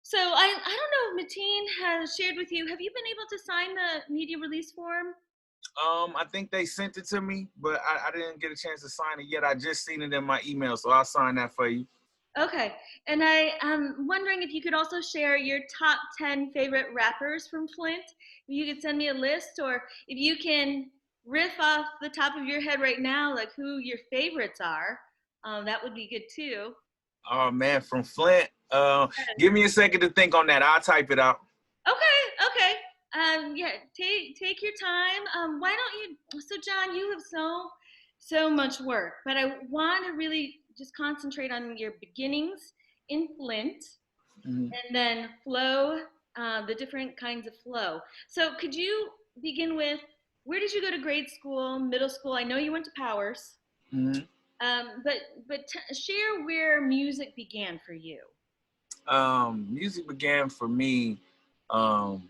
So I don't know if Mateen has shared with you. Have you been able to sign the media release form? I think they sent it to me, but I didn't get a chance to sign it yet. I just seen it in my email, so I'll sign that for you. Okay. And I am wondering if you could also share your top 10 favorite rappers from Flint. If you could send me a list, or if you can riff off the top of your head right now, like who your favorites are, that would be good too. Oh man, from Flint. Give me a second to think on that. I'll type it out. Okay, okay. Yeah, take your time. Why don't you? So, John, you have so much work, but I want to really just concentrate on your beginnings in Flint, Mhm. and then flow, the different kinds of flow. So, could you begin with where did you go to grade school, middle school? I know you went to Powers, Mhm. but share where music began for you. Music began for me um,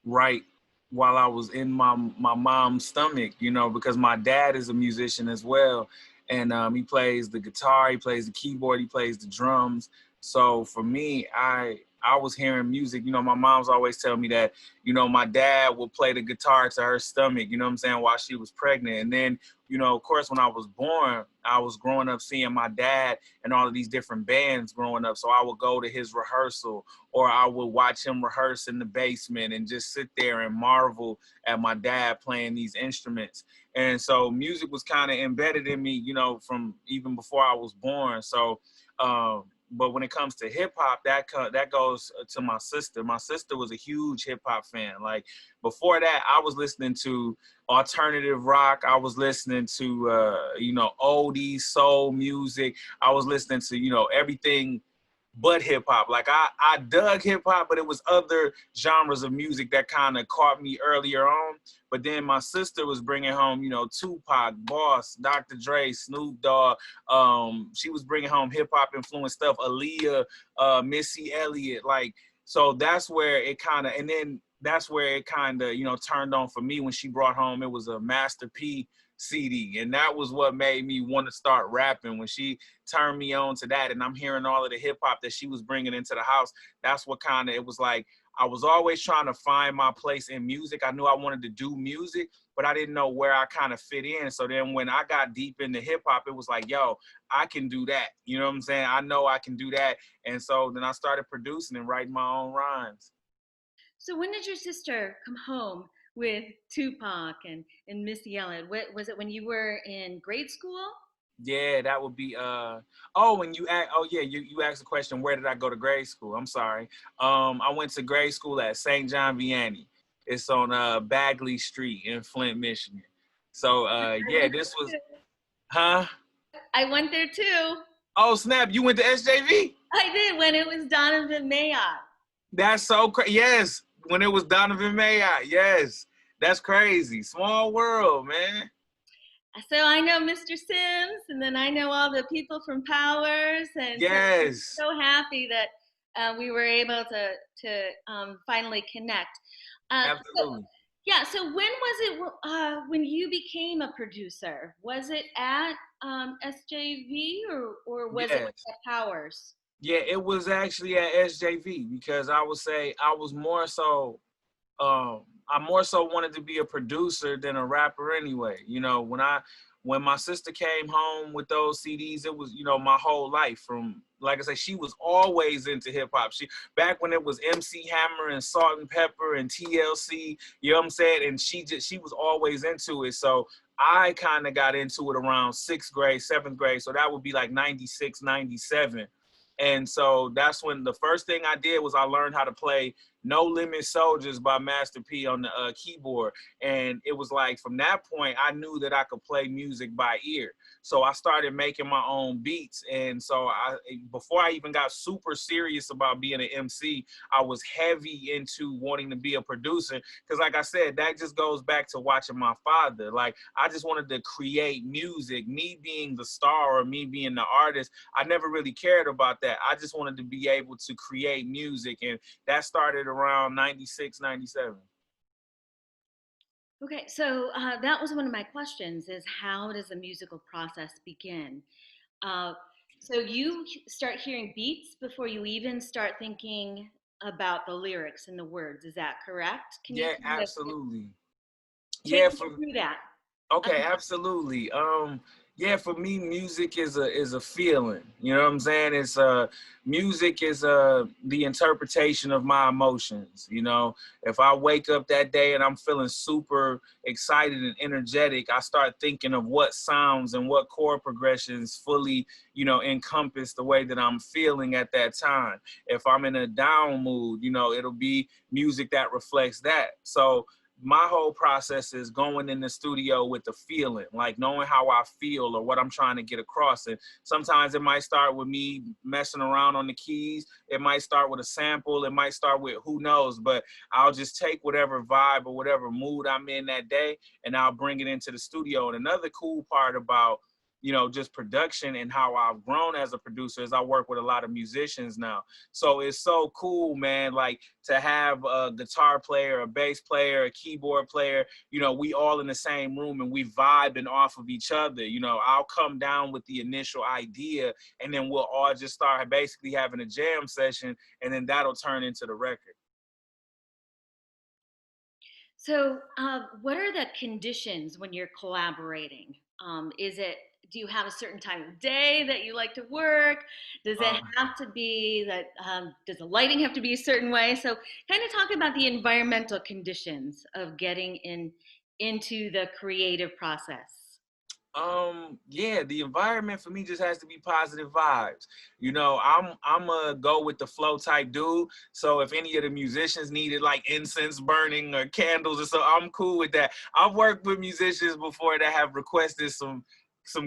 right while I was in my mom's stomach, because my dad is a musician as well, and he plays the guitar, he plays the keyboard, he plays the drums. So for me, I was hearing music. My mom's always telling me that my dad would play the guitar to her stomach. You know what I'm saying, while she was pregnant, and then of course, when I was born, I was growing up seeing my dad and all of these different bands growing up. So I would go to his rehearsal, or I would watch him rehearse in the basement and just sit there and marvel at my dad playing these instruments. And so music was kind of embedded in me, from even before I was born. So, but when it comes to hip hop, that goes to my sister. My sister was a huge hip hop fan. Like before that, I was listening to alternative rock. I was listening to oldies, soul music. I was listening to everything but hip hop. Like I dug hip hop, but it was other genres of music that kind of caught me earlier on. But then my sister was bringing home, Tupac, Boss, Dr. Dre, Snoop Dogg. She was bringing home hip hop influenced stuff, Aaliyah, Missy Elliott. Like, so that's where it kind of, and then that's where it kind of, turned on for me when she brought home. It was a Master P CD, and that was what made me want to start rapping. When she turned me on to that, and I'm hearing all of the hip hop that she was bringing into the house, that's what kind of, it was like I was always trying to find my place in music. I knew I wanted to do music, but I didn't know where I kind of fit in. So then when I got deep into hip hop, it was like, yo, I can do that. You know what I'm saying? I know I can do that. And so then I started producing and writing my own rhymes. So when did your sister come home with Tupac and Missy Elliott? What, was it when you were in grade school? Yeah, that would be oh, when you ask, oh yeah, you asked the question, where did I go to grade school? I'm sorry. I went to grade school at St. John Vianney. It's on Bagley Street in Flint, Michigan. So I yeah, went this was, there too. huh? I went there too. Oh snap, you went to SJV? I did when it was Donovan Mayotte. That's so crazy. Yes, when it was Donovan Mayotte. Yes. That's crazy. Small world, man. So I know Mr. Sims, and then I know all the people from Powers, and so I'm Yes. so happy that we were able to finally connect. So Absolutely. yeah, so when was it when you became a producer? Was it at SJV, or was it Yes. at Powers? Yeah, it was actually at SJV, because I would say I was more so I more so wanted to be a producer than a rapper anyway. When my sister came home with those CDs, it was, my whole life. From, like I said, she was always into hip hop. She, back when it was MC Hammer and Salt and Pepper and TLC, you know what I'm saying? And she was always into it. So I kind of got into it around sixth grade, seventh grade. So that would be like 96, 97. And so that's when the first thing I did was I learned how to play No Limit Soldiers by Master P on the keyboard. And it was like from that point, I knew that I could play music by ear. So I started making my own beats. And so before I even got super serious about being an MC, I was heavy into wanting to be a producer. Because like I said, that just goes back to watching my father. Like I just wanted to create music. Me being the star or me being the artist, I never really cared about that. I just wanted to be able to create music. And that started around 96, 97. Okay, so that was one of my questions: is how does a musical process begin? Uh, so you start hearing beats before you even start thinking about the lyrics and the words. Is that correct? Can you Yeah, kind of absolutely. take Yeah, me for through that? Okay, absolutely. Yeah, for me, music is a feeling. You know what I'm saying? It's music is the interpretation of my emotions. You know, if I wake up that day and I'm feeling super excited and energetic, I start thinking of what sounds and what chord progressions fully, encompass the way that I'm feeling at that time. If I'm in a down mood, it'll be music that reflects that. So my whole process is going in the studio with the feeling, like knowing how I feel or what I'm trying to get across. And sometimes it might start with me messing around on the keys. It might start with a sample. It might start with who knows, but I'll just take whatever vibe or whatever mood I'm in that day and I'll bring it into the studio. And another cool part about just production and how I've grown as a producer is I work with a lot of musicians now. So it's so cool, man, like to have a guitar player, a bass player, a keyboard player, we all in the same room and we vibing off of each other. I'll come down with the initial idea and then we'll all just start basically having a jam session and then that'll turn into the record. So, what are the conditions when you're collaborating? Is it Do you have a certain time of day that you like to work? Does it Uh, have to be that? Does the lighting have to be a certain way? So, kind of talk about the environmental conditions of getting into the creative process. yeah, the environment for me just has to be positive vibes. I'm a go with the flow type dude. So if any of the musicians needed like incense burning or candles or so, I'm cool with that. I've worked with musicians before that have requested some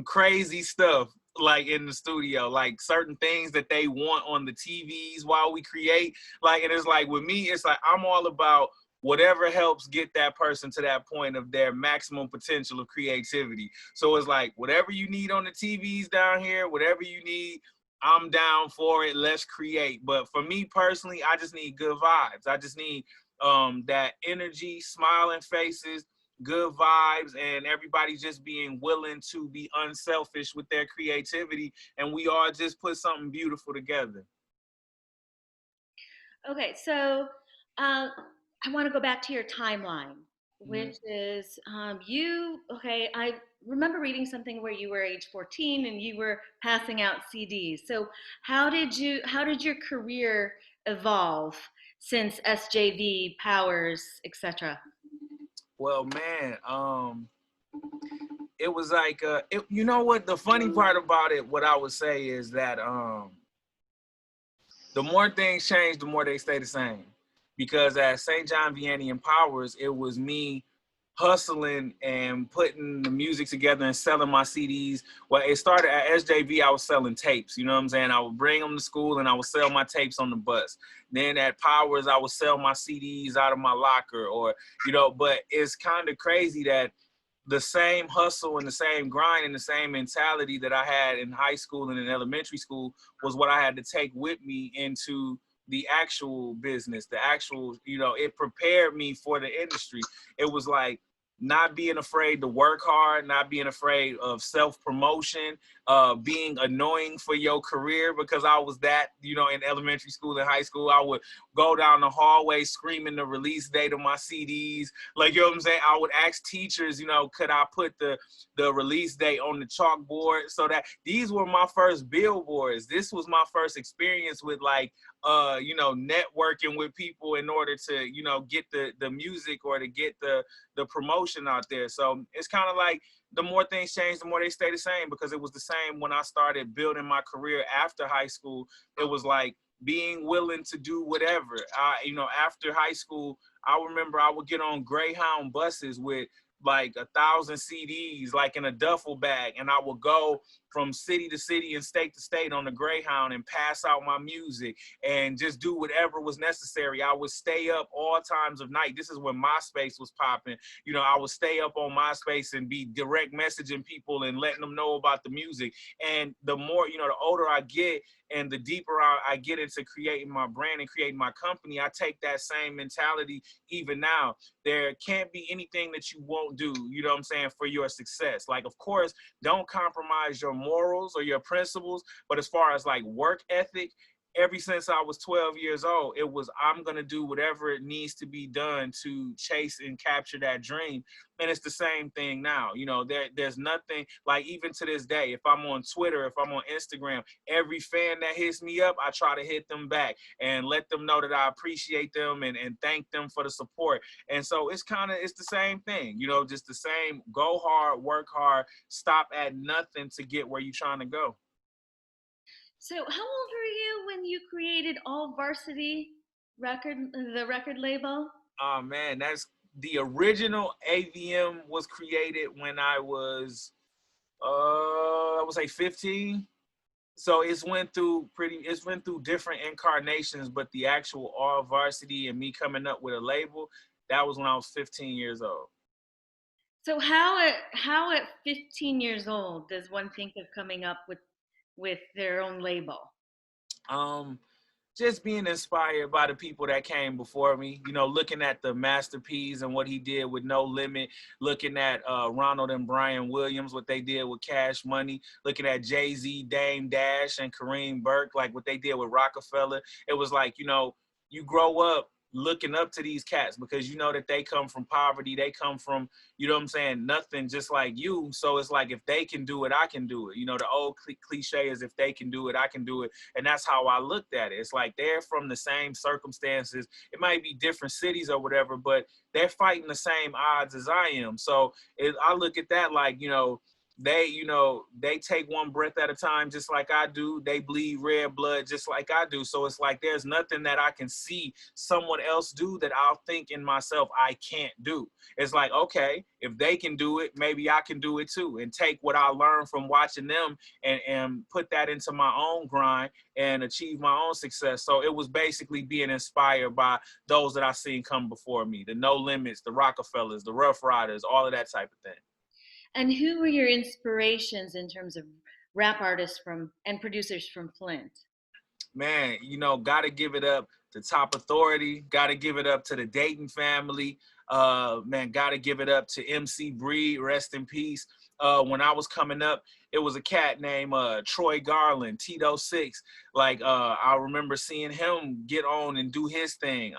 crazy stuff like in the studio, like certain things that they want on the TVs while we create. Like, and it's like with me, it's like I'm all about whatever helps get that person to that point of their maximum potential of creativity. So it's like whatever you need on the TVs down here, whatever you need, I'm down for it. Let's create. But for me personally, I just need good vibes. I just need that energy, smiling faces, good vibes, and everybody just being willing to be unselfish with their creativity, and we all just put something beautiful together. Okay, so I want to go back to your timeline, Mhm. which is you. Okay, I remember reading something where you were age 14 and you were passing out CDs. So how did your career evolve since SJV, Powers, etc.? Well, man, it was like you know what the funny part about it, what I would say is that the more things change, the more they stay the same. Because at St. John Vianney and Powers, it was me hustling and putting the music together and selling my CDs. Well, it started at SJV, I was selling tapes. You know what I'm saying? I would bring them to school and I would sell my tapes on the bus. Then at Powers, I would sell my CDs out of my locker but it's kind of crazy that the same hustle and the same grind and the same mentality that I had in high school and in elementary school was what I had to take with me into the actual business, the actual, it prepared me for the industry. It was like not being afraid to work hard, not being afraid of self-promotion, being annoying for your career, because I was that, in elementary school and high school. I would go down the hallway screaming the release date of my CDs. Like, you know what I'm saying? I would ask teachers, could I put the release date on the chalkboard, so that these were my first billboards. This was my first experience with like networking with people in order to, get the music or to get the promotion out there. So it's kind of like the more things change, the more they stay the same, because it was the same when I started building my career after high school. It was like being willing to do whatever. After high school, I remember I would get on Greyhound buses with like 1,000 CDs, like in a duffel bag, and I would go from city to city and state to state on the Greyhound and pass out my music and just do whatever was necessary. I would stay up all times of night. This is when MySpace was popping. I would stay up on MySpace and be direct messaging people and letting them know about the music. And the more, the older I get and the deeper I get into creating my brand and creating my company, I take that same mentality even now. There can't be anything that you won't do, what I'm saying, for your success. Like, of course, don't compromise your morals or your principles, but as far as like work ethic, ever since I was 12 years old, it was, I'm going to do whatever it needs to be done to chase and capture that dream. And it's the same thing now. You know, there's nothing like, even to this day, if I'm on Twitter, if I'm on Instagram, every fan that hits me up, I try to hit them back and let them know that I appreciate them and thank them for the support. And so it's the same thing, you know, just the same, go hard, work hard, stop at nothing to get where you're trying to go. So, how old were you when you created All Varsity the record label? Oh man, that's the original AVM was created when I would say 15. So it's went through different incarnations, but the actual All Varsity and me coming up with a label, that was when I was 15 years old. So, how at 15 years old does one think of coming up with their own label? Um, just being inspired by the people that came before me, you know, looking at the masterpiece and what he did with No Limit, looking at Ronald and Brian Williams, what they did with Cash Money, looking at Jay-Z, Dame Dash, and Kareem Burke, like what they did with Rockefeller. It was like, you know, you grow up looking up to these cats because you know that they come from poverty, they come from, you know what I'm saying, nothing, just like you. So it's like, if they can do it, I can do it. You know, the old cliche is, if they can do it, I can do it. And that's how I looked at it. It's like they're from the same circumstances. It might be different cities or whatever, but they're fighting the same odds as I am. So I look at that like, you know, they take one breath at a time just like I do. They bleed red blood just like I do. So it's like there's nothing that I can see someone else do that I'll think in myself I can't do. It's like, okay, if they can do it, maybe I can do it too, and take what I learned from watching them and put that into my own grind and achieve my own success. So it was basically being inspired by those that I seen come before me, the No Limits, the Rockefellers, the Rough Riders, all of that type of thing. And who were your inspirations in terms of rap artists from and producers from Flint? Man, you know, gotta give it up to Top Authority, gotta give it up to the Dayton family. Man, gotta give it up to MC Breed, rest in peace. When I was coming up, it was a cat named Troy Garland, Tito Six. Like I remember seeing him get on and do his thing.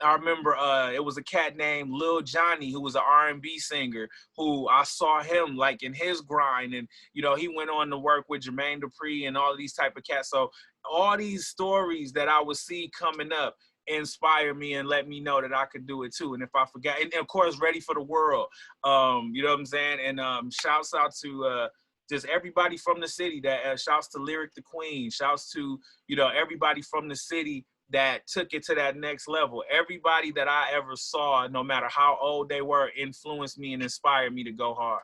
I remember it was a cat named Lil Johnny, who was an R&B singer, who I saw him like in his grind, and you know, he went on to work with Jermaine Dupri and all of these type of cats. So all these stories that I would see coming up inspire me and let me know that I could do it too. And if I forgot, and of course, Ready for the World, you know what I'm saying? And shouts out to just everybody from the city that shouts to Lyric the Queen, shouts to, you know, everybody from the city that took it to that next level. Everybody that I ever saw, no matter how old they were, influenced me and inspired me to go hard.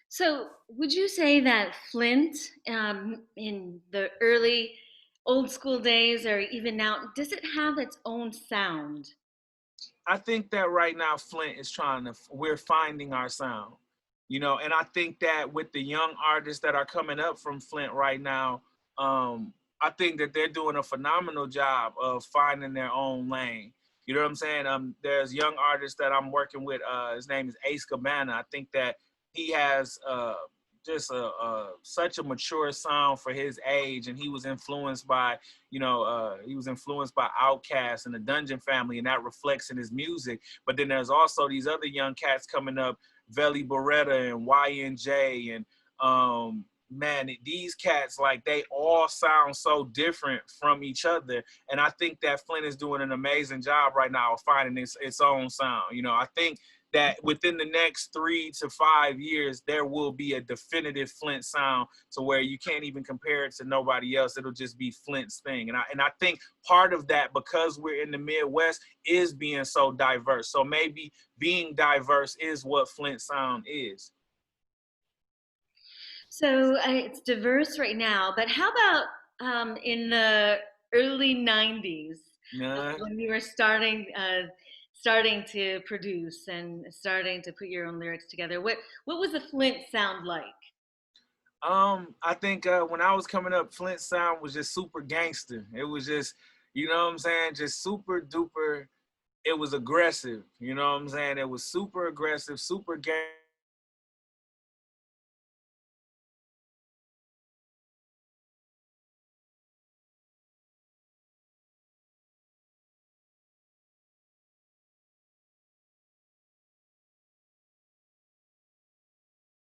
So, would you say that Flint, in the early old school days or even now, does it have its own sound? I think that right now Flint is we're finding our sound, you know, and I think that with the young artists that are coming up from Flint right now, I think that they're doing a phenomenal job of finding their own lane. You know what I'm saying? There's young artists that I'm working with. His name is Ace Cabana. I think that he has just such a mature sound for his age, and he was influenced by, he was influenced by Outkast and the Dungeon Family, and that reflects in his music. But then there's also these other young cats coming up, Veli Beretta and YNJ, and man, these cats, like, they all sound so different from each other. And I think that Flint is doing an amazing job right now of finding its own sound. You know, I think that within the next 3 to 5 years, there will be a definitive Flint sound to where you can't even compare it to nobody else. It'll just be Flint's thing. And I think part of that, because we're in the Midwest, is being so diverse. So maybe being diverse is what Flint sound is. So it's diverse right now, but how about in the early '90s Yeah. when you were starting to produce and starting to put your own lyrics together? What was the Flint sound like? I think when I was coming up, Flint sound was just super gangster. It was just, you know what I'm saying, just super duper. It was aggressive. You know what I'm saying? It was super aggressive, super gangster.